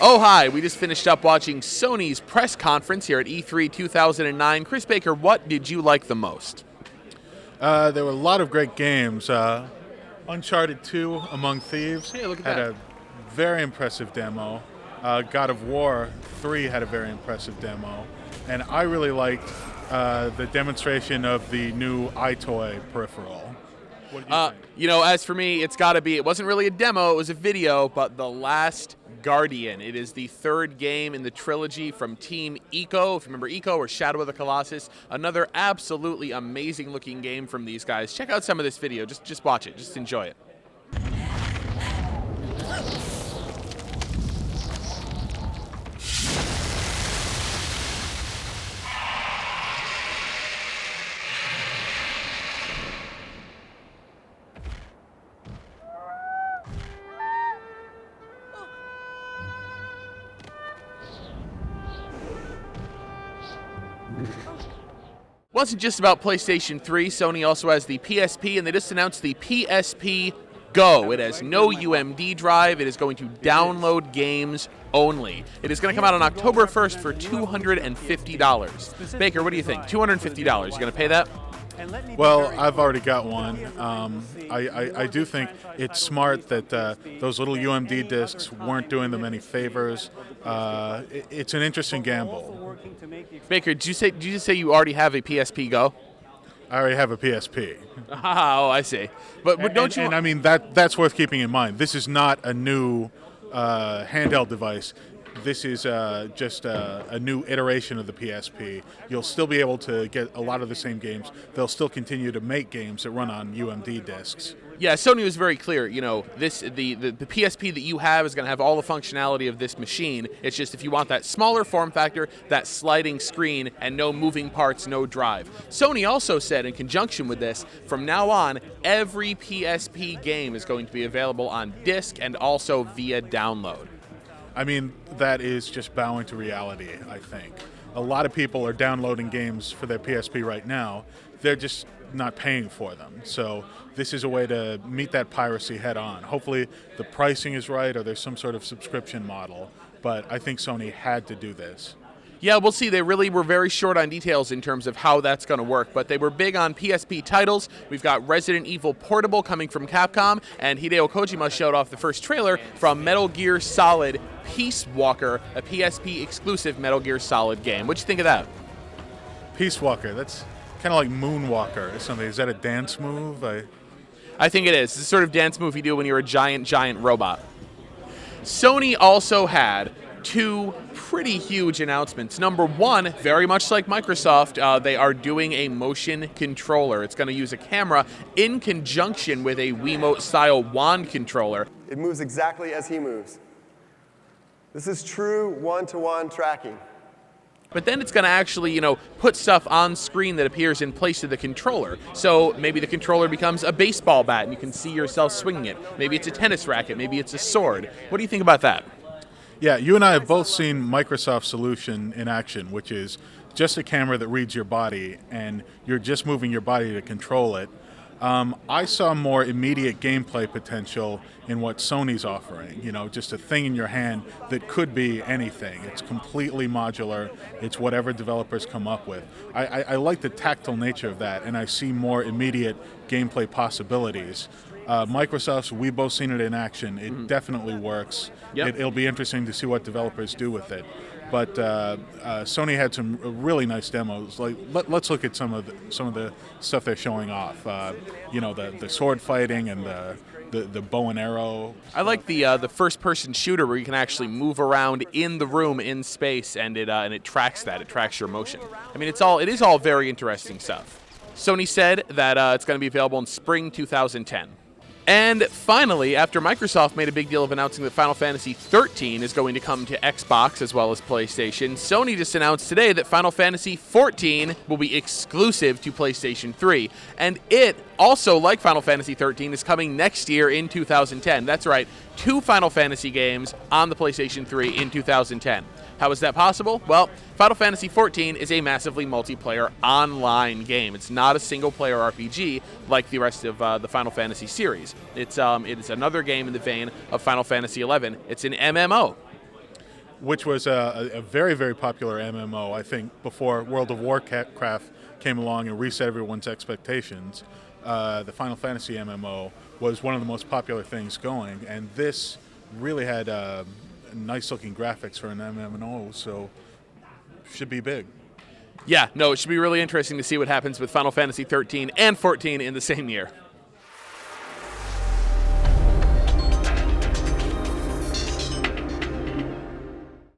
Oh, hi. We just finished up watching Sony's press conference here at E3 2009. Chris Baker, what did you like the most? There were a lot of great games. Uncharted 2, Among Thieves, Hey, look at had that. a very impressive demo. God of War 3 had a very impressive demo. And I really liked the demonstration of the new EyeToy peripheral. What did you think? As for me, it's got to be, it wasn't really a demo, it was a video, but The Last Guardian. It is the third game in the trilogy from Team Ico. If you remember Ico or Shadow of the Colossus, another absolutely amazing looking game from these guys. Check out some of this video. Just watch it. Just enjoy it. Wasn't just about PlayStation 3. Sony also has the PSP, and they just announced the PSP Go. It has no UMD drive. It is going to download games only. It is going to come out on October 1st for $250. Baker, what do you think? $250. You going to pay that? Well, I've already got one. I do think it's smart that those little UMD discs weren't doing them any favors. It's an interesting gamble. Baker, did you just say you already have a PSP Go? I already have a PSP. Oh, I see. But don't you? And I mean, that's worth keeping in mind. This is not a new handheld device. This is just a new iteration of the PSP. You'll still be able to get a lot of the same games. They'll still continue to make games that run on UMD discs. Yeah, Sony was very clear. The PSP that you have is going to have all the functionality of this machine. It's just if you want that smaller form factor, that sliding screen, and no moving parts, no drive. Sony also said, in conjunction with this, from now on, every PSP game is going to be available on disc and also via download. I mean, that is just bowing to reality, I think. A lot of people are downloading games for their PSP right now. They're just not paying for them. So this is a way to meet that piracy head on. Hopefully the pricing is right or there's some sort of subscription model, but I think Sony had to do this. Yeah, we'll see. They really were very short on details in terms of how that's going to work, but they were big on PSP titles. We've got Resident Evil Portable coming from Capcom, and Hideo Kojima showed off the first trailer from Metal Gear Solid Peace Walker, a PSP exclusive Metal Gear Solid game. What'd you think of that? Peace Walker, that's kind of like Moonwalker or something. Is that a dance move? I think it is. It's the sort of dance move you do when you're a giant robot. Sony also had two pretty huge announcements. Number one, very much like Microsoft, they are doing a motion controller. It's going to use a camera in conjunction with a Wiimote-style wand controller. It moves exactly as he moves. This is true one-to-one tracking. But then it's going to actually, put stuff on screen that appears in place of the controller. So maybe the controller becomes a baseball bat and you can see yourself swinging it. Maybe it's a tennis racket. Maybe it's a sword. What do you think about that? Yeah, you and I have both seen Microsoft's solution in action, which is just a camera that reads your body, and you're just moving your body to control it. I saw more immediate gameplay potential in what Sony's offering, just a thing in your hand that could be anything. It's completely modular. It's whatever developers come up with. I like the tactile nature of that, and I see more immediate gameplay possibilities. Microsoft's, we've both seen it in action. It definitely works. Yep. It'll be interesting to see what developers do with it. But Sony had some really nice demos. Like let's look at some of the stuff they're showing off. The sword fighting and the bow and arrow. I like the first-person shooter where you can actually move around in the room in space, and it tracks that. It tracks your motion. I mean, it is all very interesting stuff. Sony said that it's going to be available in spring 2010. And finally, after Microsoft made a big deal of announcing that Final Fantasy XIII is going to come to Xbox as well as PlayStation, Sony just announced today that Final Fantasy XIV will be exclusive to PlayStation 3. And it, also like Final Fantasy XIII, is coming next year in 2010. That's right, 2 Final Fantasy games on the PlayStation 3 in 2010. How is that possible? Well, Final Fantasy XIV is a massively multiplayer online game. It's not a single-player RPG like the rest of the Final Fantasy series. It is another game in the vein of Final Fantasy XI. It's an MMO. which was a very, very popular MMO, I think, before World of Warcraft came along and reset everyone's expectations. The Final Fantasy MMO was one of the most popular things going, and this really had nice-looking graphics for an MMO, so should be big. Yeah, no, it should be really interesting to see what happens with Final Fantasy 13 and 14 in the same year.